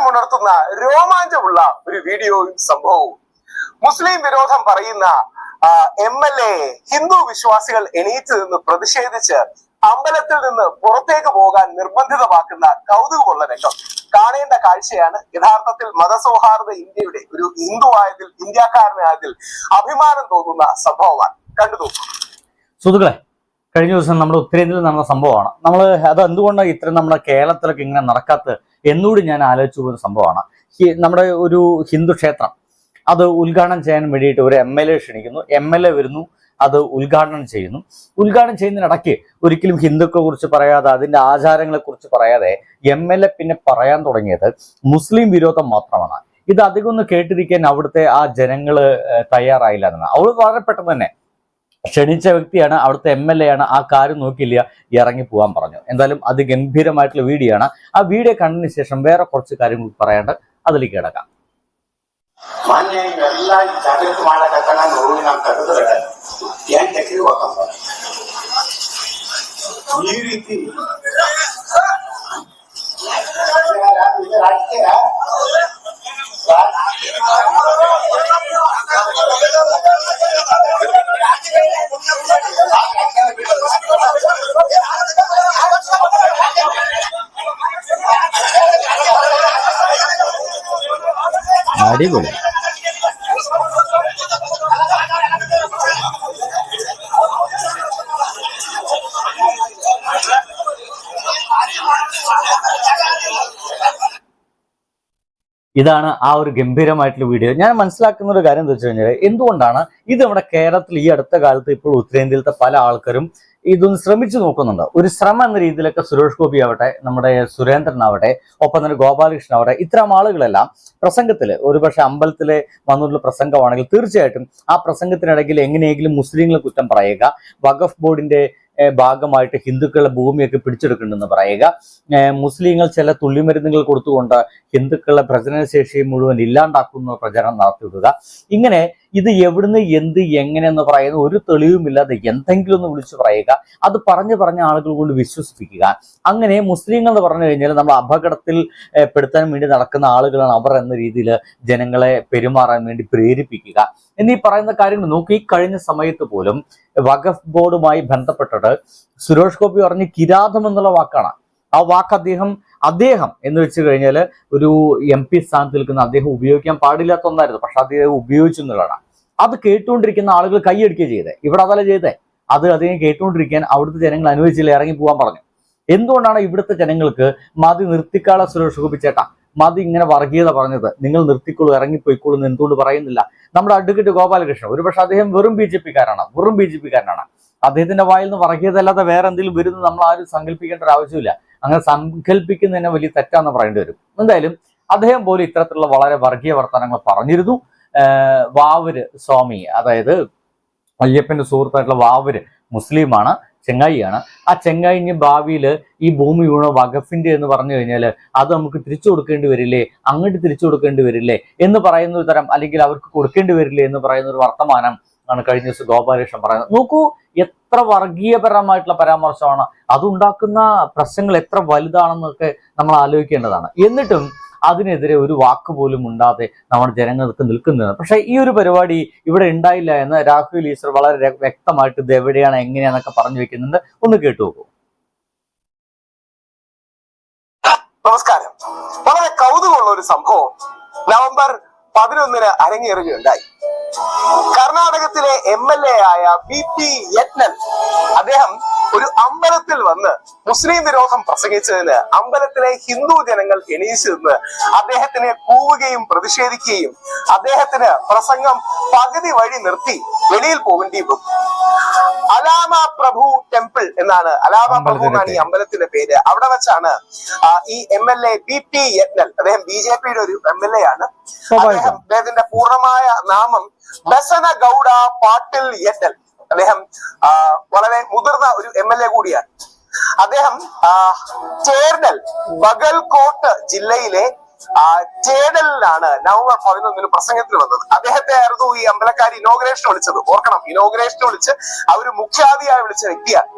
ഉണർത്തുന്ന രോമാഞ്ചമുള്ള ഒരു വീഡിയോയും സംഭവവും. മുസ്ലിം വിരോധം പറയുന്ന MLA ഹിന്ദു വിശ്വാസികൾ എണീറ്റ് നിന്ന് പ്രതിഷേധിച്ച് അമ്പലത്തിൽ നിന്ന് പുറത്തേക്ക് പോകാൻ നിർബന്ധിതമാക്കുന്ന കൗതുകമുള്ള രംഗം കാണേണ്ട കാഴ്ചയാണ്. യഥാർത്ഥത്തിൽ മതസൗഹാർദ്ദ ഇന്ത്യയുടെ ഒരു ഹിന്ദുവായതിൽ, ഇന്ത്യക്കാരനായതിൽ അഭിമാനം തോന്നുന്ന സംഭവമാണ്. കണ്ടു നോക്കൂ സുഹൃത്തുക്കളെ. കഴിഞ്ഞ ദിവസം നമ്മുടെ ഉത്തരേന്ത്യയിൽ നടന്ന സംഭവമാണ്. നമ്മൾ അത് എന്തുകൊണ്ടാണ് ഇത്രയും നമ്മുടെ കേരളത്തിലൊക്കെ ഇങ്ങനെ നടക്കാത്തത് എന്നുകൂടി ഞാൻ ആലോചിച്ചു പോകുന്ന സംഭവമാണ്. നമ്മുടെ ഒരു ഹിന്ദു ക്ഷേത്രം അത് ഉദ്ഘാടനം ചെയ്യാൻ വേണ്ടിയിട്ട് ഒരു MLA ക്ഷണിക്കുന്നു. MLA വരുന്നു, അത് ഉദ്ഘാടനം ചെയ്യുന്നു. ഉദ്ഘാടനം ചെയ്യുന്നതിനിടയ്ക്ക് ഒരിക്കലും ഹിന്ദുക്കളെ കുറിച്ച് പറയാതെ, അതിന്റെ ആചാരങ്ങളെ കുറിച്ച് പറയാതെ MLA പിന്നെ പറയാൻ തുടങ്ങിയത് മുസ്ലിം വിരോധം മാത്രമാണ്. ഇത് അധികം ഒന്ന് കേട്ടിരിക്കാൻ അവിടുത്തെ ആ ജനങ്ങള് തയ്യാറായില്ല എന്നാണ്. അവൾ വളരെ പെട്ടെന്ന് തന്നെ ക്ഷണിച്ച വ്യക്തിയാണ്, അവിടുത്തെ MLA ആണ്, ആ കാര്യം നോക്കിയില്ല, ഇറങ്ങി പോകാൻ പറഞ്ഞു. എന്തായാലും അതിഗംഭീരമായിട്ടുള്ള വീഡിയോ ആണ്. ആ വീഡിയോ കണ്ടതിന് ശേഷം വേറെ കുറച്ച് കാര്യങ്ങൾ പറയാണ്ട് അതിലേക്ക് കിടക്കാം. ಮಾನ್ಯ ಇವೆಲ್ಲ ಜಾಗೃತಿ ಮಾಡಕತ್ತಾನ ನೋಡಿ ನಾವು ಕರೆದ್ರೆ ಏನ್ ಟೆಕ್ರಿ ಹೋಗಪ್ಪ ಈ ರೀತಿ ರಾಜಕೀಯ അടിപൊളി. ഇതാണ് ആ ഒരു ഗംഭീരമായിട്ടുള്ള വീഡിയോ. ഞാൻ മനസ്സിലാക്കുന്ന ഒരു കാര്യം എന്താ വെച്ച് കഴിഞ്ഞാൽ, എന്തുകൊണ്ടാണ് ഇത് നമ്മുടെ കേരളത്തിൽ ഈ അടുത്ത കാലത്ത് ഇപ്പോൾ ഉത്തരേന്ത്യയിലത്തെ പല ആൾക്കാരും ഇതൊന്ന് ശ്രമിച്ചു നോക്കുന്നുണ്ട്. ഒരു ശ്രമം എന്ന രീതിയിലൊക്കെ സുരേഷ് ഗോപി ആവട്ടെ, നമ്മുടെ സുരേന്ദ്രൻ ആവട്ടെ, ഒപ്പം തന്നെ ഗോപാലകൃഷ്ണൻ ആവട്ടെ, ഇത്തരം ആളുകളെല്ലാം പ്രസംഗത്തിൽ, ഒരുപക്ഷെ അമ്പലത്തിലെ വന്നിട്ടുള്ള പ്രസംഗമാണെങ്കിൽ തീർച്ചയായിട്ടും ആ പ്രസംഗത്തിനിടയ്ക്ക് എങ്ങനെയെങ്കിലും മുസ്ലിങ്ങളെ കുറ്റം പറയുക, വഖഫ് ബോർഡിന്റെ ഭാഗമായിട്ട് ഹിന്ദുക്കളുടെ ഭൂമിയൊക്കെ പിടിച്ചെടുക്കുന്നുണ്ടെന്ന് പറയുക, മുസ്ലിങ്ങൾ ചില തുള്ളിമരുന്നുകൾ കൊടുത്തുകൊണ്ട് ഹിന്ദുക്കളുടെ പ്രജനനശേഷിയെ മുഴുവൻ ഇല്ലാണ്ടാക്കുന്ന പ്രചരണം നടത്തിവിടുക. ഇങ്ങനെ ഇത് എവിടുന്ന് എന്ത് എങ്ങനെയെന്ന് പറയുന്ന ഒരു തെളിവുമില്ലാതെ എന്തെങ്കിലും ഒന്ന് വിളിച്ചു പറയുക, അത് പറഞ്ഞ ആളുകൾ കൊണ്ട് വിശ്വസിപ്പിക്കുക. അങ്ങനെ മുസ്ലിങ്ങൾ എന്ന് പറഞ്ഞു കഴിഞ്ഞാൽ നമ്മൾ അപകടത്തിൽ പെടുത്താൻ വേണ്ടി നടക്കുന്ന ആളുകളാണ് അവർ എന്ന രീതിയിൽ ജനങ്ങളെ പെരുമാറാൻ വേണ്ടി പ്രേരിപ്പിക്കുക എന്നീ പറയുന്ന കാര്യങ്ങൾ നോക്കി. ഈ കഴിഞ്ഞ സമയത്ത് പോലും വഖഫ് ബോർഡുമായി ബന്ധപ്പെട്ടിട്ട് സുരേഷ് ഗോപി പറഞ്ഞ് കിരാതം എന്നുള്ള വാക്കാണ്. ആ വാക്ക് അദ്ദേഹം എന്ന് വെച്ച് കഴിഞ്ഞാൽ ഒരു MP സ്ഥാനത്ത് നിൽക്കുന്ന അദ്ദേഹം ഉപയോഗിക്കാൻ പാടില്ലാത്ത ഒന്നായിരുന്നു. പക്ഷെ അദ്ദേഹം ഉപയോഗിച്ചു എന്നുള്ളതാണ്. അത് കേട്ടുകൊണ്ടിരിക്കുന്ന ആളുകൾ കൈയടിക്കുകയും ചെയ്തേ. ഇവിടെ അതല്ല ചെയ്തേ. അത് അദ്ദേഹം കേട്ടുകൊണ്ടിരിക്കാൻ അവിടുത്തെ ജനങ്ങൾ അനുവദിച്ചില്ല, ഇറങ്ങി പോകാൻ പറഞ്ഞു. എന്തുകൊണ്ടാണ് ഇവിടുത്തെ ജനങ്ങൾക്ക് മതി നിർത്തിക്കാളെ സുരേഷ് ഗോപി ചേട്ടാ, മതി ഇങ്ങനെ വർഗീയത പറഞ്ഞത്, നിങ്ങൾ നിർത്തിക്കോളൂ, ഇറങ്ങിപ്പോയിക്കോളൂ എന്ന് എന്തുകൊണ്ട് പറയുന്നില്ല? നമ്മുടെ അഡ്വക്കേറ്റ് ഗോപാലകൃഷ്ണൻ, ഒരുപക്ഷെ അദ്ദേഹം വെറും ബി ജെ പിക്കാരനാണ്. അദ്ദേഹത്തിന്റെ വായിൽ നിന്ന് വർഗീയതല്ലാതെ വേറെ എന്തെങ്കിലും വരുന്നത് നമ്മൾ ആരും സങ്കല്പിക്കേണ്ട ഒരു ആവശ്യമില്ല. അങ്ങനെ സങ്കല്പിക്കുന്നതിനെ വലിയ തെറ്റാന്ന് പറയേണ്ടി വരും. എന്തായാലും അദ്ദേഹം പോലും ഇത്തരത്തിലുള്ള വളരെ വർഗീയ വർത്തമാനങ്ങൾ പറഞ്ഞിരുന്നു. വാവൂര് സ്വാമി, അതായത് അയ്യപ്പന്റെ സുഹൃത്തായിട്ടുള്ള വാവൂര് മുസ്ലിമാണ്, ചെങ്ങായിയാണ്. ആ ചെങ്ങായിന് ഭാവിയിൽ ഈ ഭൂമി വീണ വഖഫിന്റെ എന്ന് പറഞ്ഞു കഴിഞ്ഞാൽ അത് നമുക്ക് തിരിച്ചു കൊടുക്കേണ്ടി വരില്ലേ, അങ്ങോട്ട് തിരിച്ചു കൊടുക്കേണ്ടി വരില്ലേ എന്ന് പറയുന്ന ഒരു തരം, അല്ലെങ്കിൽ അവർക്ക് കൊടുക്കേണ്ടി വരില്ലേ എന്ന് പറയുന്ന ഒരു വർത്തമാനം ആണ് കഴിഞ്ഞ ദിവസം ഗോപാലകൃഷ്ണൻ പറയുന്നത്. നോക്കൂ, എത്ര വർഗീയപരമായിട്ടുള്ള പരാമർശമാണ്. അതുണ്ടാക്കുന്ന പ്രശ്നങ്ങൾ എത്ര വലുതാണെന്നൊക്കെ നമ്മൾ ആലോചിക്കേണ്ടതാണ്. എന്നിട്ടും അതിനെതിരെ ഒരു വാക്ക് പോലും ഉണ്ടാതെ നമ്മുടെ ജനങ്ങൾക്ക് നിൽക്കുന്നത്. പക്ഷെ ഈ ഒരു പരിപാടി ഇവിടെ ഉണ്ടായില്ല എന്ന് രാഹുൽ ഈശ്വർ വളരെ വ്യക്തമായിട്ട് ഇത് എവിടെയാണ് എങ്ങനെയാന്നൊക്കെ പറഞ്ഞു വെക്കുന്നുണ്ട്. ഒന്ന് കേട്ടു നോക്കൂ. നമസ്കാരം. വളരെ കൗതുകമുള്ള ഒരു സംഭവം നവംബർ 11 അരങ്ങേറുകയുണ്ടായി. കർണാടകത്തിലെ MLA ആയ BP യത്നൻ, അദ്ദേഹം ഒരു അമ്പലത്തിൽ വന്ന് മുസ്ലിം വിരോധം പ്രസംഗിച്ചതിന് അമ്പലത്തിലെ ഹിന്ദു ജനങ്ങൾ എണീച്ചു നിന്ന് അദ്ദേഹത്തിനെ കൂവുകയും പ്രതിഷേധിക്കുകയും അദ്ദേഹത്തിന് പ്രസംഗം പകുതി വഴി നിർത്തി വെളിയിൽ പോകേണ്ടി വന്നു. അലാമ പ്രഭു ടെമ്പിൾ എന്നാണ്, അലാമ പ്രഭു എന്നാണ് ഈ അമ്പലത്തിന്റെ പേര്. അവിടെ വെച്ചാണ് ഈ MLA BP യത്നൻ, അദ്ദേഹം BJPയുടെ ഒരു MLA ആണ്. അദ്ദേഹത്തിന്റെ പൂർണ്ണമായ നാമം ബസന ഗൗഡ പാട്ടിൽ യത്നൻ. അദ്ദേഹം വളരെ മുതിർന്ന ഒരു MLA കൂടിയാണ്. അദ്ദേഹം ചേർനൽ ബഗൽകോട്ട് ജില്ലയിലെ ചേടലിലാണ് നവംബർ 11 പ്രസംഗത്തിൽ വന്നത്. അദ്ദേഹത്തെ ആയിരുന്നു ഈ അമ്പലക്കാർ ഇനോഗ്രേഷൻ വിളിച്ചത്. ഓർക്കണം, ഇനോഗ്രേഷൻ വിളിച്ച് അവര് മുഖ്യാതിയായി വിളിച്ച വ്യക്തിയാണ്.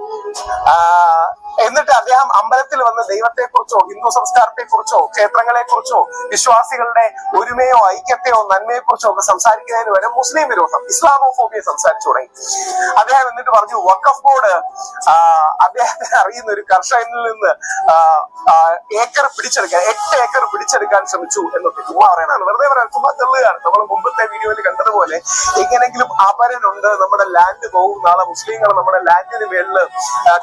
എന്നിട്ട് അദ്ദേഹം അമ്പലത്തിൽ വന്ന് ദൈവത്തെക്കുറിച്ചോ ഹിന്ദു സംസ്കാരത്തെക്കുറിച്ചോ ക്ഷേത്രങ്ങളെക്കുറിച്ചോ വിശ്വാസികളുടെ ഒരുമയോ ഐക്യത്തെയോ നന്മയെക്കുറിച്ചോ ഒക്കെ സംസാരിക്കുന്നതിന് വരെ മുസ്ലിം വിരോധം, ഇസ്ലാമോഫോബിയ സംസാരിച്ചു തുടങ്ങി. അദ്ദേഹം എന്നിട്ട് പറഞ്ഞു, വഖഫ് ബോർഡ് അദ്ദേഹത്തിന് അറിയുന്ന ഒരു കർഷകനിൽ നിന്ന് ഏക്കർ പിടിച്ചെടുക്കാൻ 8 ഏക്കർ പിടിച്ചെടുക്കാൻ ശ്രമിച്ചു എന്നൊക്കെ ചുമ്മാ പറയണതാണ്, വെറുതെ പറയാൻ ചുമ്മാ തെള്ളുകയാണ്. നമ്മൾ മുമ്പത്തെ വീഡിയോയിൽ കണ്ടതുപോലെ എങ്ങനെങ്കിലും അപരനുണ്ട്, നമ്മുടെ ലാൻഡ് പോകും, നാളെ മുസ്ലിങ്ങൾ നമ്മുടെ ലാൻഡിന് മേളില്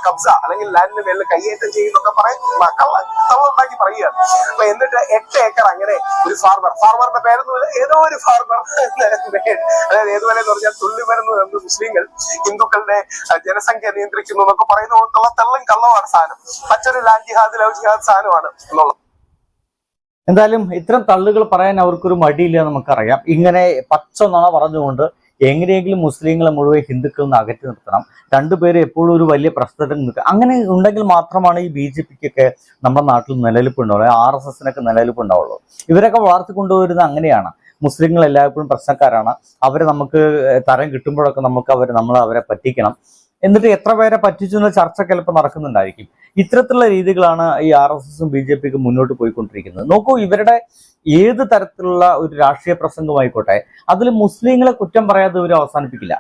കബ്സ അല്ലെങ്കിൽ ലാൻഡിന് മേളിൽ കയ്യേറ്റം ചെയ്യുന്നൊക്കെ കള്ളുണ്ടാക്കി പറയുകയാണ്. അപ്പൊ എന്നിട്ട് 8 ഏക്കർ അങ്ങനെ ഒരു ഫാർമറിന്റെ പേരൊന്നുമില്ല, ഏതോ ഒരു ഫാർമർ, അതായത് ഏതുപോലെ എന്ന് പറഞ്ഞാൽ തുള്ളിമരുന്ന് എന്ന് മുസ്ലിങ്ങൾ ഹിന്ദുക്കളുടെ ജനസംഖ്യ നിയന്ത്രിക്കുന്നു എന്നൊക്കെ പറയുന്നതുകൊണ്ടുള്ള തെള്ളും കള്ളവുമാണ് സാധനം. മറ്റൊരു ലാൻഡ് ജിഹാദ് ലവ് ജിഹാദ് സാധനമാണ് എന്നുള്ളത്. എന്തായാലും ഇത്തരം തള്ളുകൾ പറയാൻ അവർക്കൊരു മടിയില്ല നമുക്കറിയാം. ഇങ്ങനെ പച്ച നുണ പറഞ്ഞുകൊണ്ട് എങ്ങനെയെങ്കിലും മുസ്ലിങ്ങളെ മുഴുവൻ ഹിന്ദുക്കളിൽ നിന്ന് അകറ്റി നിർത്തണം, രണ്ടുപേരും എപ്പോഴും ഒരു വലിയ പ്രശ്നത്തിൽ നിൽക്കുക, അങ്ങനെ ഉണ്ടെങ്കിൽ മാത്രമാണ് ഈ BJPക്കൊക്കെ നമ്മുടെ നാട്ടിൽ നിലനിൽപ്പുണ്ടാവുള്ളൂ, RSSനൊക്കെ നിലനിൽപ്പുണ്ടാവുള്ളൂ. ഇവരൊക്കെ വളർത്തിക്കൊണ്ടുവരുന്നത് അങ്ങനെയാണ്. മുസ്ലിങ്ങൾ എല്ലായ്പ്പോഴും പ്രശ്നക്കാരാണ്, അവരെ നമുക്ക് തരം കിട്ടുമ്പോഴൊക്കെ നമ്മൾ അവരെ പറ്റിക്കണം, എന്നിട്ട് എത്ര പേരെ പറ്റിച്ചു എന്ന ചർച്ച ചിലപ്പോൾ നടക്കുന്നുണ്ടായിരിക്കും. ഇത്തരത്തിലുള്ള രീതികളാണ് ഈ RSSും BJPക്കും മുന്നോട്ട് പോയിക്കൊണ്ടിരിക്കുന്നത്. നോക്കൂ, ഇവരുടെ ഏത് തരത്തിലുള്ള ഒരു രാഷ്ട്രീയ പ്രസംഗമായിക്കോട്ടെ, അതിൽ മുസ്ലിങ്ങളെ കുറ്റം പറയാതെ ഇവർ അവസാനിപ്പിക്കില്ല.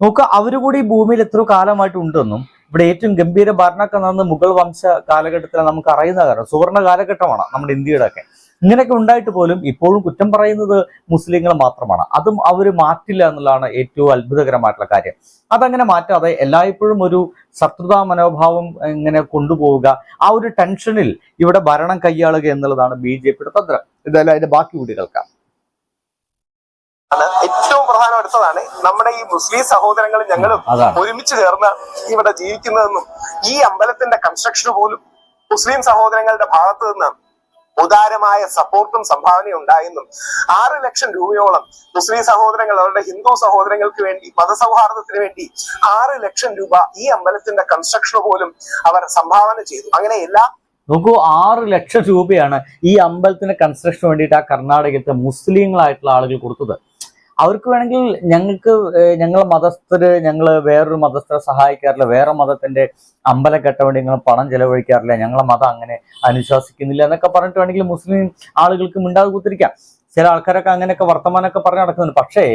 നോക്കുക, അവര് കൂടി ഈ ഭൂമിയിൽ എത്ര കാലമായിട്ട് ഉണ്ടെന്നും ഇവിടെ ഏറ്റവും ഗംഭീര ഭരണമൊക്കെ നടന്ന് മുഗൾ വംശ കാലഘട്ടത്തിൽ നമുക്ക് അറിയുന്ന കാരണം സുവർണ കാലഘട്ടമാണ് നമ്മുടെ ഇന്ത്യയുടെ ഒക്കെ. ഇങ്ങനെയൊക്കെ ഉണ്ടായിട്ട് പോലും ഇപ്പോഴും കുറ്റം പറയുന്നത് മുസ്ലിങ്ങൾ മാത്രമാണ്. അതും അവർ മാറ്റില്ല എന്നുള്ളതാണ് ഏറ്റവും അത്ഭുതകരമായിട്ടുള്ള കാര്യം. അതങ്ങനെ മാറ്റാതെ എല്ലായ്പ്പോഴും ഒരു ശത്രുതാ മനോഭാവം ഇങ്ങനെ കൊണ്ടുപോവുക, ആ ഒരു ടെൻഷനിൽ ഇവിടെ ഭരണം കൈയാളുക എന്നുള്ളതാണ് BJPയുടെ തന്ത്രം. ഇതെല്ലാം അതിന്റെ ബാക്കി കൂടി കേൾക്കാം. ഏറ്റവും പ്രധാനം എടുത്തതാണ് നമ്മുടെ ഈ മുസ്ലിം സഹോദരങ്ങൾ ഞങ്ങളും ഒരുമിച്ച് ചേർന്ന് ഇവിടെ ജീവിക്കുന്നതെന്നും ഈ അമ്പലത്തിന്റെ കൺസ്ട്രക്ഷൻ പോലും മുസ്ലിം സഹോദരങ്ങളുടെ ഭാഗത്ത് നിന്ന് ഉദാരമായ സപ്പോർട്ടും സംഭാവനയും ഉണ്ടായെന്നും 6 ലക്ഷം രൂപയോളം മുസ്ലിം സഹോദരങ്ങൾ അവരുടെ ഹിന്ദു സഹോദരങ്ങൾക്ക് വേണ്ടി മതസൗഹാർദ്ദത്തിന് വേണ്ടി 6 ലക്ഷം രൂപ ഈ അമ്പലത്തിന്റെ കൺസ്ട്രക്ഷൻ പോലും അവർ സംഭാവന ചെയ്തു. അങ്ങനെ എല്ലാ നോക്കൂ, 6 ലക്ഷം രൂപയാണ് ഈ അമ്പലത്തിന്റെ കൺസ്ട്രക്ഷന് വേണ്ടിയിട്ട് ആ കർണാടകത്തെ മുസ്ലിങ്ങളായിട്ടുള്ള ആളുകൾ കൊടുത്തത്. അവർക്ക് വേണമെങ്കിൽ ഞങ്ങളെ മതസ്ഥര് വേറൊരു മതസ്ഥരെ സഹായിക്കാറില്ല, വേറെ മതത്തിന്റെ അമ്പലം കെട്ടാൻ വേണ്ടി ഞങ്ങൾ പണം ചെലവഴിക്കാറില്ല, ഞങ്ങളെ മതം അങ്ങനെ അനുശാസിക്കുന്നില്ല എന്നൊക്കെ പറഞ്ഞിട്ട് വേണമെങ്കിൽ മുസ്ലിം ആളുകൾക്ക് മിണ്ടാതെ കുത്തിരിക്കാം. ചില ആൾക്കാരൊക്കെ അങ്ങനെയൊക്കെ വർത്തമാനമൊക്കെ പറഞ്ഞ് നടക്കുന്നുണ്ട്. പക്ഷേ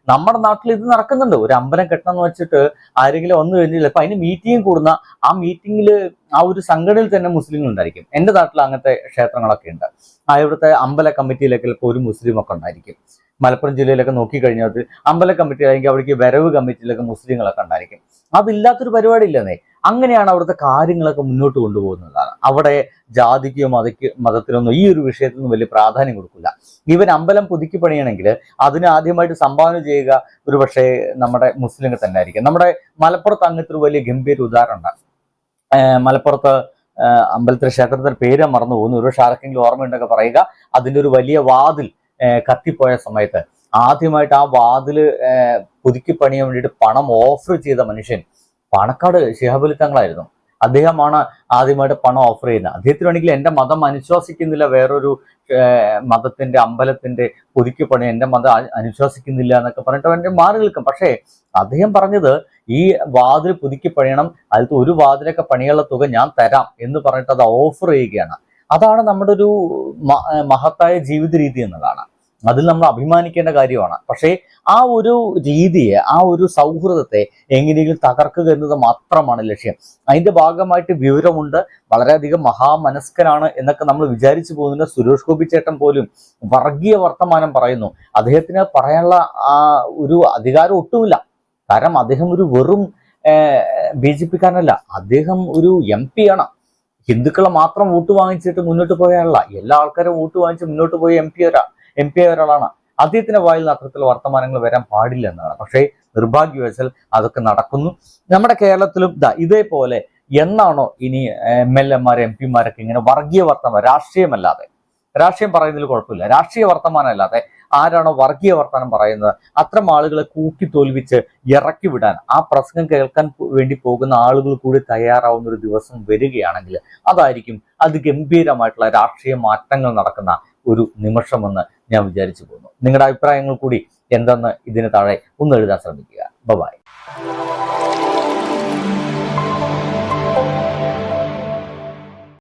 നമ്മുടെ നാട്ടിൽ ഇത് നടക്കുന്നുണ്ട്. ഒരു അമ്പലം കെട്ടണം എന്ന് വെച്ചിട്ട് ആരെങ്കിലും വന്നു കഴിഞ്ഞില്ല, അപ്പൊ അതിന് മീറ്റിംഗ് കൂടുന്ന ആ മീറ്റിംഗിൽ ആ ഒരു സംഘടനയിൽ തന്നെ മുസ്ലിങ്ങൾ ഉണ്ടായിരിക്കും. എൻ്റെ നാട്ടിൽ അങ്ങനത്തെ ക്ഷേത്രങ്ങളൊക്കെ ഉണ്ട്. ഇവിടുത്തെ അമ്പല കമ്മിറ്റിയിലൊക്കെ ചിലപ്പോൾ ഒരു മുസ്ലിം ഒക്കെ ഉണ്ടായിരിക്കും. മലപ്പുറം ജില്ലയിലൊക്കെ നോക്കിക്കഴിഞ്ഞാൽ അമ്പല കമ്മിറ്റി അല്ലെങ്കിൽ അവിടേക്ക് വരവ് കമ്മിറ്റിയിലൊക്കെ മുസ്ലിങ്ങളൊക്കെ ഉണ്ടായിരിക്കും. അതില്ലാത്തൊരു പരിപാടി ഇല്ലെന്നേ. അങ്ങനെയാണ് അവിടുത്തെ കാര്യങ്ങളൊക്കെ മുന്നോട്ട് കൊണ്ടുപോകുന്നതാണ്. അവിടെ ജാതിക്കോ മതത്തിനൊന്നും ഈ ഒരു വിഷയത്തിനൊന്നും വലിയ പ്രാധാന്യം കൊടുക്കില്ല. ഈവൻ അമ്പലം പുതുക്കി പണിയണമെങ്കിൽ അതിന് ആദ്യമായിട്ട് സംഭാവന ചെയ്യുക ഒരു പക്ഷേ നമ്മുടെ മുസ്ലിങ്ങൾ തന്നെ ആയിരിക്കും. നമ്മുടെ മലപ്പുറത്ത് അങ്ങനത്തെ ഒരു വലിയ ഗംഭീര ഉദാഹരണമുണ്ട്. മലപ്പുറത്ത് അമ്പലത്തിലെ ക്ഷേത്രത്തിന്റെ പേര് മറന്നു പോകുന്നു, ഒരു പക്ഷേ ആർക്കെങ്കിലും ഓർമ്മയുണ്ടൊക്കെ പറയുക. അതിൻ്റെ ഒരു വലിയ വാതിൽ കത്തിപ്പോയ സമയത്ത് ആദ്യമായിട്ട് ആ വാതില് പുതുക്കി പണിയാൻ വേണ്ടിയിട്ട് പണം ഓഫർ ചെയ്ത മനുഷ്യൻ പാണക്കാട് ശിഹാബ് തങ്ങളായിരുന്നു. അദ്ദേഹമാണ് ആദ്യമായിട്ട് പണം ഓഫർ ചെയ്യുന്നത്. അദ്ദേഹത്തിന് വേണമെങ്കിൽ എൻ്റെ മതം അനുശ്വാസിക്കുന്നില്ല, വേറൊരു മതത്തിന്റെ അമ്പലത്തിന്റെ പുതുക്കി പണി എൻ്റെ മതം അനുശ്വാസിക്കുന്നില്ല എന്നൊക്കെ പറഞ്ഞിട്ട് അവൻ്റെ മാറി നിൽക്കും. പക്ഷേ അദ്ദേഹം പറഞ്ഞത് ഈ വാതിൽ പുതുക്കി പണിയണം, അതിലത്തെ ഒരു വാതിലൊക്കെ പണിയുള്ള തുക ഞാൻ തരാം എന്ന് പറഞ്ഞിട്ട് അത് ഓഫർ ചെയ്യുകയാണ്. അതാണ് നമ്മുടെ ഒരു മഹത്തായ ജീവിത രീതി എന്നതാണ്. അതിൽ നമ്മൾ അഭിമാനിക്കേണ്ട കാര്യമാണ്. പക്ഷേ ആ ഒരു രീതിയെ, ആ ഒരു സൗഹൃദത്തെ എങ്ങനെയെങ്കിലും തകർക്കുക എന്നത് മാത്രമാണ് ലക്ഷ്യം. അതിന്റെ ഭാഗമായിട്ട് വിവരമുണ്ട്, വളരെയധികം മഹാമനസ്കനാണ് എന്നൊക്കെ നമ്മൾ വിചാരിച്ചു പോകുന്നുണ്ട്. സുരേഷ് ഗോപി ചേട്ടൻ പോലും വർഗീയ വർത്തമാനം പറയുന്നു. അദ്ദേഹത്തിന് പറയാനുള്ള ഒരു അധികാരം ഒട്ടുമില്ല. കാരണം അദ്ദേഹം ഒരു വെറും BJPക്കാരനല്ല, അദ്ദേഹം ഒരു MP ആണ്. ഹിന്ദുക്കളെ മാത്രം വോട്ട് വാങ്ങിച്ചിട്ട് മുന്നോട്ട് പോയാലുള്ള എല്ലാ ആൾക്കാരും വോട്ട് വാങ്ങിച്ച് മുന്നോട്ട് പോയ MP ആയ ഒരാളാണ്. അദ്ദേഹത്തിന്റെ വായിൽ നിന്ന് അത്തരത്തിലുള്ള വർത്തമാനങ്ങൾ വരാൻ പാടില്ല എന്നാണ്. പക്ഷേ നിർഭാഗ്യവശാൽ അതൊക്കെ നടക്കുന്നു. നമ്മുടെ കേരളത്തിലും ഇതേപോലെ എന്നാണോ ഇനി MLA-മാർ MP-മാരൊക്കെ ഇങ്ങനെ വർഗീയ വർത്തമാനം, രാഷ്ട്രീയം പറയുന്നതിൽ കുഴപ്പമില്ല, രാഷ്ട്രീയ വർത്തമാനം അല്ലാതെ ആരാണോ വർഗീയ വർത്തമാനം പറയുന്നത് അത്തരം ആളുകളെ കൂട്ടിത്തോൽപ്പിച്ച് ഇറക്കി വിടാൻ, ആ പ്രസംഗം കേൾക്കാൻ വേണ്ടി പോകുന്ന ആളുകൾ കൂടി തയ്യാറാവുന്ന ഒരു ദിവസം വരികയാണെങ്കിൽ അതായിരിക്കും അതിഗംഭീരമായിട്ടുള്ള രാഷ്ട്രീയ മാറ്റങ്ങൾ നടക്കുന്ന ഒരു നിമിഷമെന്ന് ഞാൻ വിചാരിച്ചു പോകുന്നു. നിങ്ങളുടെ അഭിപ്രായങ്ങൾ കൂടി എന്തെന്ന് ഇതിന് താഴെ ഒന്ന് എഴുതാൻ ശ്രമിക്കുക. ബൈ.